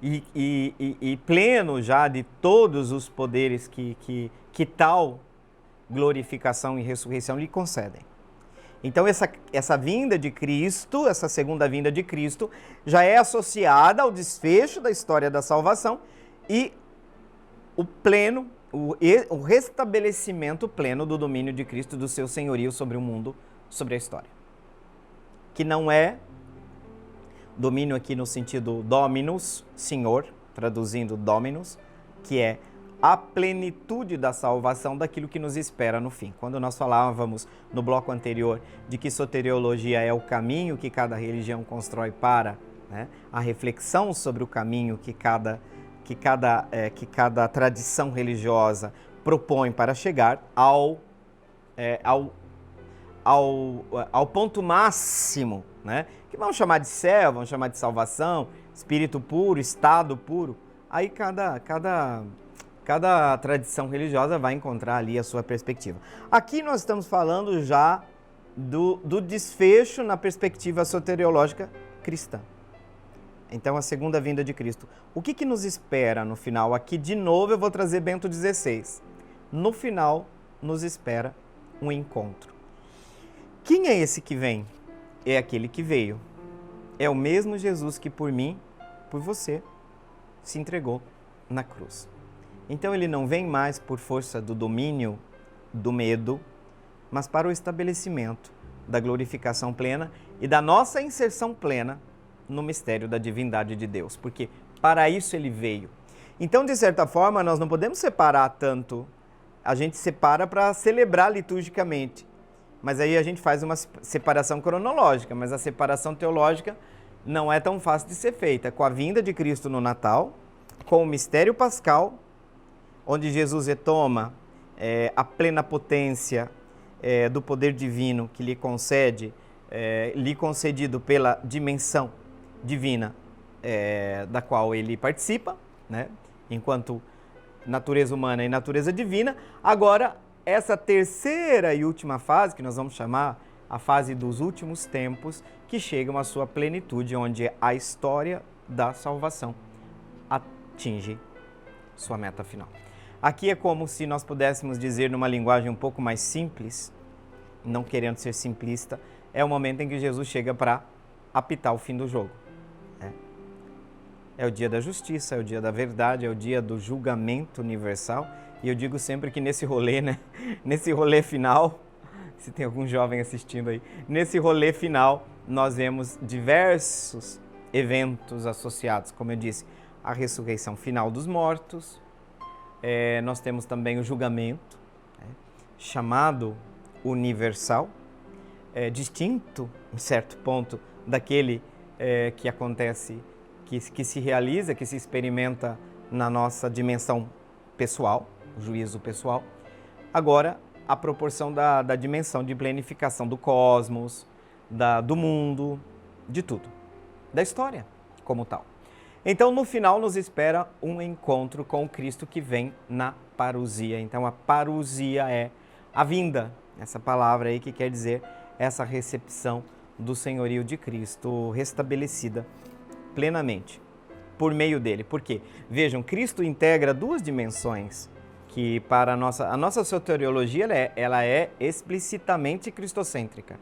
e pleno já de todos os poderes que tal glorificação e ressurreição lhe concedem. Então essa vinda de Cristo, essa segunda vinda de Cristo, já é associada ao desfecho da história da salvação e o restabelecimento pleno do domínio de Cristo, do seu senhorio sobre o mundo, sobre a história. Que não é domínio aqui no sentido dominus, senhor, traduzindo dominus, que é a plenitude da salvação daquilo que nos espera no fim. Quando nós falávamos no bloco anterior de que soteriologia é o caminho que cada religião constrói para, né, a reflexão sobre o caminho que cada tradição religiosa propõe para chegar ao ponto máximo, né, que vamos chamar de céu, vamos chamar de salvação, espírito puro, estado puro. Aí cada tradição religiosa vai encontrar ali a sua perspectiva. Aqui nós estamos falando já do desfecho na perspectiva soteriológica cristã. Então, a segunda vinda de Cristo. O que nos espera no final? Aqui, de novo, eu vou trazer Bento XVI. No final, nos espera um encontro. Quem é esse que vem? É aquele que veio. É o mesmo Jesus que por mim, por você, se entregou na cruz. Então ele não vem mais por força do domínio, do medo, mas para o estabelecimento da glorificação plena e da nossa inserção plena no mistério da divindade de Deus, porque para isso ele veio. Então, de certa forma, nós não podemos separar tanto, a gente separa para celebrar liturgicamente, mas aí a gente faz uma separação cronológica, mas a separação teológica não é tão fácil de ser feita. Com a vinda de Cristo no Natal, com o mistério pascal, onde Jesus retoma a plena potência do poder divino que lhe concedido pela dimensão divina da qual ele participa, né, enquanto natureza humana e natureza divina. Agora, essa terceira e última fase, que nós vamos chamar a fase dos últimos tempos, que chegam à sua plenitude, onde a história da salvação atinge sua meta final. Aqui é como se nós pudéssemos dizer numa linguagem um pouco mais simples, não querendo ser simplista, é o momento em que Jesus chega para apitar o fim do jogo. É o dia da justiça, é o dia da verdade, é o dia do julgamento universal. E eu digo sempre que nesse rolê, né? Nesse rolê final, se tem algum jovem assistindo aí, nesse rolê final nós vemos diversos eventos associados, como eu disse, a ressurreição final dos mortos, nós temos também o julgamento, chamado universal, distinto, em certo ponto, daquele que acontece, que se realiza, que se experimenta na nossa dimensão pessoal, o juízo pessoal. Agora, a proporção da dimensão de planificação do cosmos, do mundo, de tudo, da história como tal. Então, no final, nos espera um encontro com o Cristo que vem na parousia. Então, a parousia é a vinda, essa palavra aí que quer dizer essa recepção do senhorio de Cristo restabelecida plenamente por meio dele. Por quê? Vejam, Cristo integra duas dimensões que para a nossa soteriologia ela é explicitamente cristocêntrica.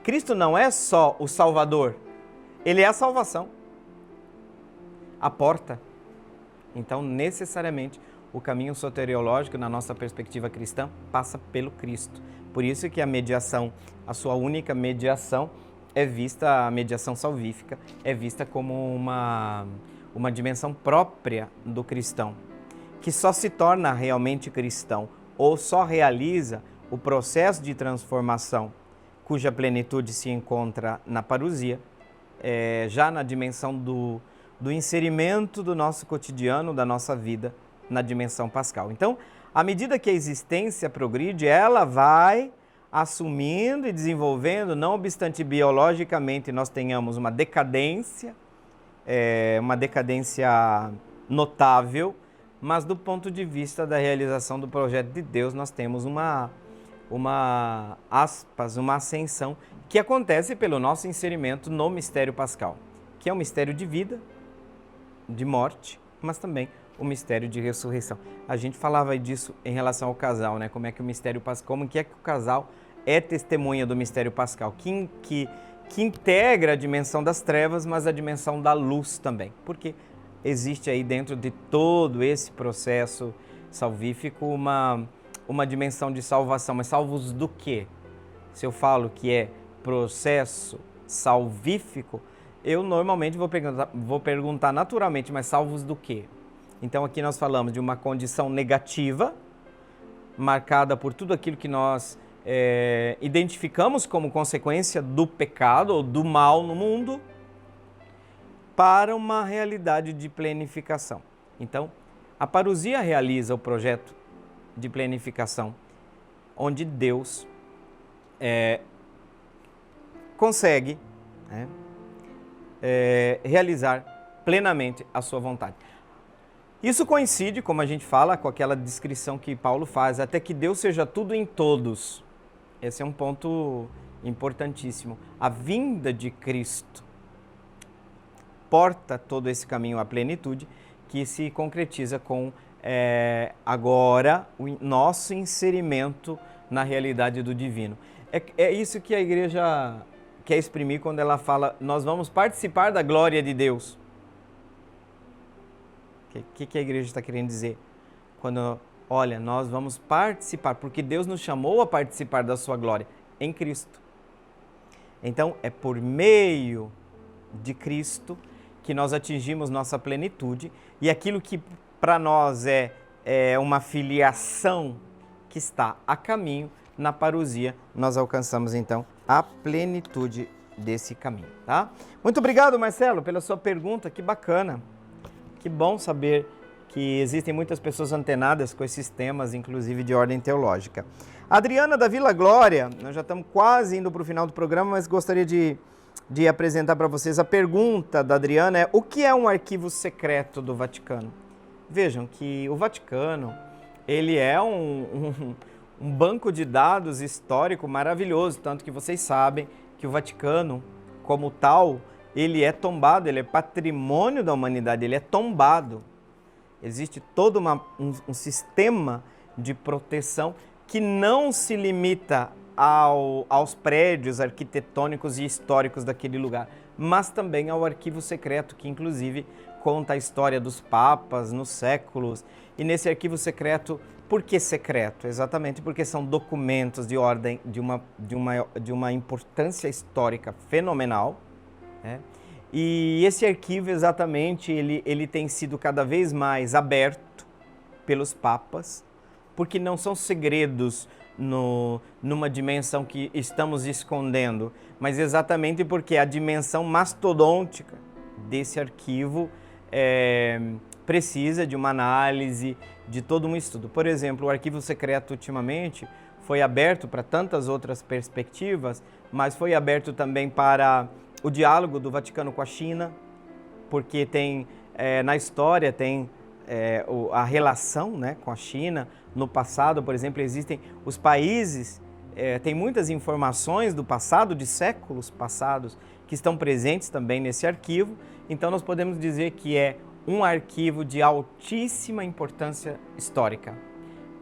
Cristo não é só o Salvador, ele é a salvação, a porta. Então, necessariamente, o caminho soteriológico, na nossa perspectiva cristã, passa pelo Cristo. Por isso que a mediação, a sua única mediação, a mediação salvífica, é vista como uma dimensão própria do cristão, que só se torna realmente cristão ou só realiza o processo de transformação cuja plenitude se encontra na parousia, já na dimensão do inserimento do nosso cotidiano, da nossa vida, na dimensão pascal. Então, à medida que a existência progride, ela vai assumindo e desenvolvendo, não obstante biologicamente nós tenhamos uma decadência notável, mas do ponto de vista da realização do projeto de Deus, nós temos uma ascensão que acontece pelo nosso inserimento no mistério pascal, que é um mistério de vida, de morte, mas também o mistério de ressurreição. A gente falava disso em relação ao casal, né? Como é que o mistério pascal, como que é que o casal é testemunha do mistério pascal, que integra a dimensão das trevas, mas a dimensão da luz também, porque existe aí dentro de todo esse processo salvífico uma dimensão de salvação. Mas salvos do quê? Se eu falo que é processo salvífico, eu normalmente vou perguntar naturalmente, mas salvos do quê? Então aqui nós falamos de uma condição negativa, marcada por tudo aquilo que nós identificamos como consequência do pecado ou do mal no mundo, para uma realidade de plenificação. Então, a parousia realiza o projeto de plenificação, onde Deus consegue realizar plenamente a sua vontade. Isso coincide, como a gente fala, com aquela descrição que Paulo faz, até que Deus seja tudo em todos. Esse é um ponto importantíssimo. A vinda de Cristo porta todo esse caminho à plenitude, que se concretiza com agora o nosso inserimento na realidade do divino. É isso que a igreja quer exprimir quando ela fala, nós vamos participar da glória de Deus. O que a igreja está querendo dizer? Quando, olha, nós vamos participar, porque Deus nos chamou a participar da sua glória em Cristo. Então, é por meio de Cristo que nós atingimos nossa plenitude, e aquilo que para nós é uma filiação que está a caminho, na parousia, nós alcançamos então a plenitude desse caminho, tá? Muito obrigado, Marcelo, pela sua pergunta, que bacana. Que bom saber que existem muitas pessoas antenadas com esses temas, inclusive de ordem teológica. Adriana da Vila Glória, nós já estamos quase indo para o final do programa, mas gostaria de apresentar para vocês a pergunta da Adriana, o que é um arquivo secreto do Vaticano? Vejam que o Vaticano, ele é um banco de dados histórico maravilhoso, tanto que vocês sabem que o Vaticano, como tal, ele é tombado, ele é patrimônio da humanidade, ele é tombado. Existe todo um sistema de proteção que não se limita aos prédios arquitetônicos e históricos daquele lugar, mas também ao arquivo secreto, que inclusive conta a história dos papas nos séculos. E nesse arquivo secreto, por que secreto? Exatamente porque são documentos de ordem de uma importância histórica fenomenal, né? E esse arquivo, exatamente, ele tem sido cada vez mais aberto pelos papas, porque não são segredos numa dimensão que estamos escondendo, mas exatamente porque a dimensão mastodôntica desse arquivo precisa de uma análise, de todo um estudo. Por exemplo, o arquivo secreto, ultimamente, foi aberto para tantas outras perspectivas, mas foi aberto também para o diálogo do Vaticano com a China, porque tem, na história, tem a relação, né, com a China. No passado, por exemplo, existem os países, tem muitas informações do passado, de séculos passados, que estão presentes também nesse arquivo. Então, nós podemos dizer que é um arquivo de altíssima importância histórica.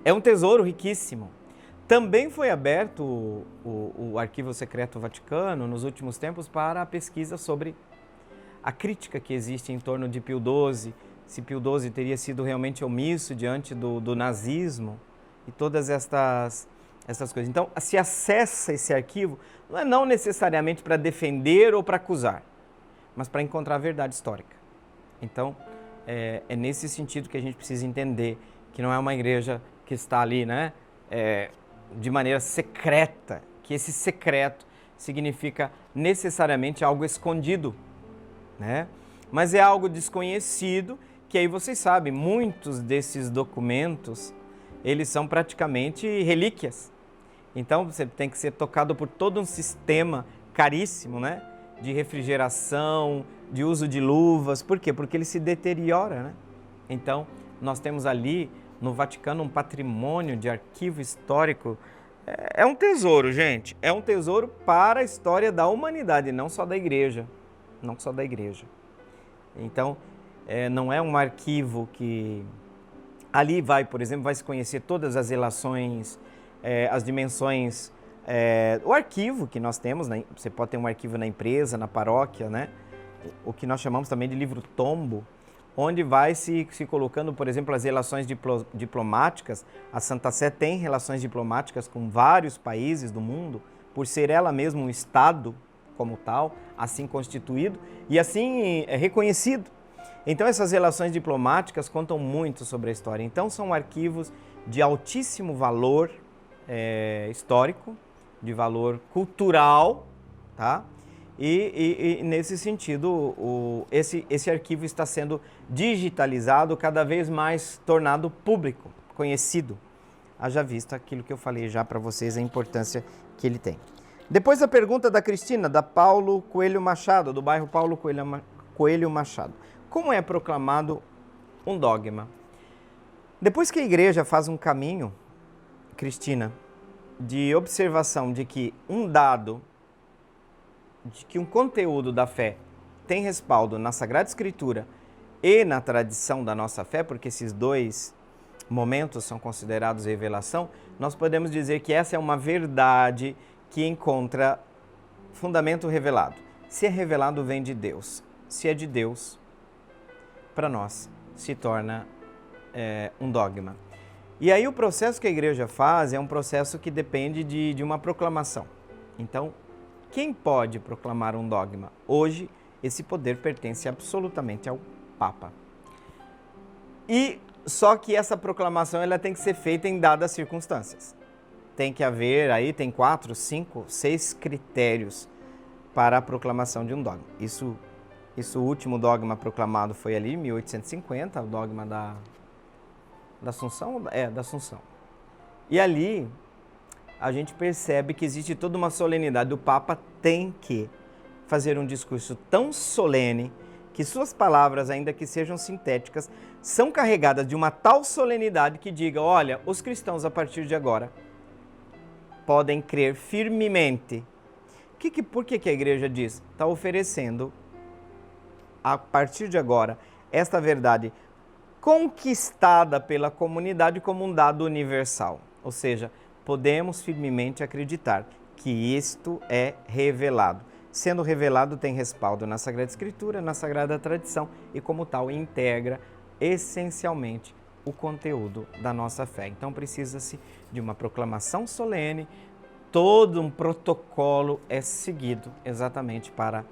É um tesouro riquíssimo. Também foi aberto o Arquivo Secreto Vaticano nos últimos tempos para a pesquisa sobre a crítica que existe em torno de Pio XII, se Pio XII teria sido realmente omisso diante do nazismo e todas estas coisas. Então, se acessa esse arquivo, não necessariamente para defender ou para acusar, mas para encontrar a verdade histórica. Então, é nesse sentido que a gente precisa entender que não é uma igreja que está ali, né, de maneira secreta, que esse secreto significa necessariamente algo escondido, né? Mas é algo desconhecido, que aí vocês sabem, muitos desses documentos, eles são praticamente relíquias. Então você tem que ser tocado por todo um sistema caríssimo, né? De refrigeração, de uso de luvas. Por quê? Porque ele se deteriora, né? Então, nós temos ali no Vaticano um patrimônio de arquivo histórico. É um tesouro, gente. É um tesouro para a história da humanidade, não só da igreja. Não só da igreja. Então, não é um arquivo que... Ali vai, por exemplo, vai se conhecer todas as relações, as dimensões... o arquivo que nós temos, né? Você pode ter um arquivo na empresa, na paróquia, né? O que nós chamamos também de livro-tombo, onde vai se colocando, por exemplo, as relações diplomáticas. A Santa Sé tem relações diplomáticas com vários países do mundo, por ser ela mesma um Estado como tal, assim constituído e assim reconhecido. Então essas relações diplomáticas contam muito sobre a história. Então são arquivos de altíssimo valor histórico, de valor cultural, tá? E nesse sentido, esse arquivo está sendo digitalizado, cada vez mais tornado público, conhecido. Haja vista aquilo que eu falei já para vocês, a importância que ele tem. Depois a pergunta da Cristina, da Paulo Coelho Machado, do bairro Paulo Coelho Machado. Como é proclamado um dogma? Depois que a igreja faz um caminho, Cristina, de observação de que um conteúdo da fé tem respaldo na Sagrada Escritura e na tradição da nossa fé, porque esses dois momentos são considerados revelação, nós podemos dizer que essa é uma verdade que encontra fundamento revelado. Se é revelado, vem de Deus. Se é de Deus, para nós, se torna um dogma. E aí o processo que a igreja faz é um processo que depende de uma proclamação. Então, quem pode proclamar um dogma? Hoje, esse poder pertence absolutamente ao Papa. E só que essa proclamação ela tem que ser feita em dadas circunstâncias. Tem que haver, aí tem 4, 5, 6 critérios para a proclamação de um dogma. Isso o último dogma proclamado foi ali em 1850, o dogma da Assunção? Da Assunção. E ali a gente percebe que existe toda uma solenidade. O Papa tem que fazer um discurso tão solene que suas palavras, ainda que sejam sintéticas, são carregadas de uma tal solenidade que diga, olha, os cristãos a partir de agora podem crer firmemente. Por que a igreja diz? Está oferecendo, a partir de agora, esta verdade conquistada pela comunidade como um dado universal. Ou seja, podemos firmemente acreditar que isto é revelado. Sendo revelado, tem respaldo na Sagrada Escritura, na Sagrada Tradição e, como tal, integra essencialmente o conteúdo da nossa fé. Então, precisa-se de uma proclamação solene, todo um protocolo é seguido exatamente para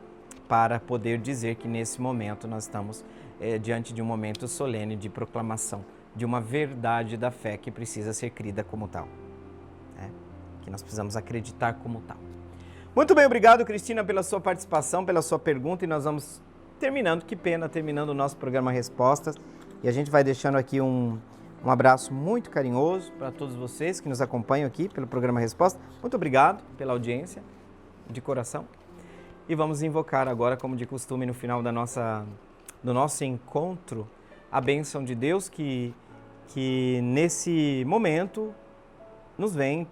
poder dizer que nesse momento nós estamos diante de um momento solene de proclamação de uma verdade da fé que precisa ser crida como tal, que nós precisamos acreditar como tal. Muito bem, obrigado, Cristina, pela sua participação, pela sua pergunta, e nós vamos terminando o nosso programa Respostas, e a gente vai deixando aqui um abraço muito carinhoso para todos vocês que nos acompanham aqui pelo programa Resposta. Muito obrigado pela audiência, de coração. E vamos invocar agora, como de costume, no final do nosso encontro, a bênção de Deus que nesse momento nos vem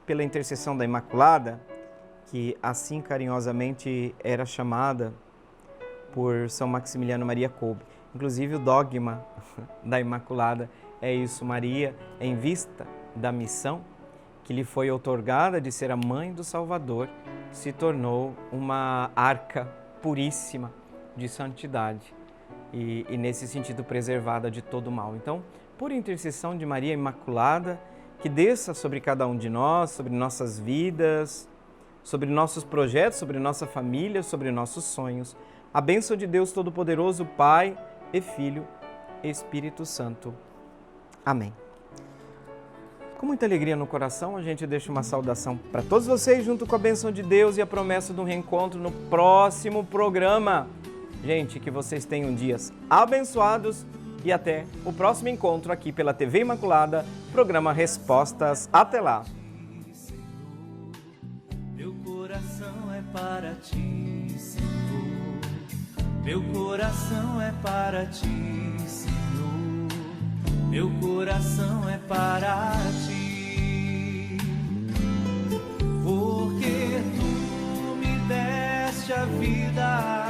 pela intercessão da Imaculada, que assim carinhosamente era chamada por São Maximiliano Maria Kolbe. Inclusive o dogma da Imaculada é isso, Maria, em vista da missão que lhe foi outorgada de ser a mãe do Salvador, se tornou uma arca puríssima de santidade e nesse sentido preservada de todo mal. Então, por intercessão de Maria Imaculada, que desça sobre cada um de nós, sobre nossas vidas, sobre nossos projetos, sobre nossa família, sobre nossos sonhos, a bênção de Deus Todo-Poderoso, Pai e Filho e Espírito Santo. Amém. Com muita alegria no coração, a gente deixa uma saudação para todos vocês, junto com a bênção de Deus e a promessa de um reencontro no próximo programa. Gente, que vocês tenham dias abençoados e até o próximo encontro aqui pela TV Imaculada, programa Respostas. Até lá! Meu coração é para ti, Senhor. Meu coração é para ti, Senhor. Meu coração é para ti. Porque tu me deste a vida.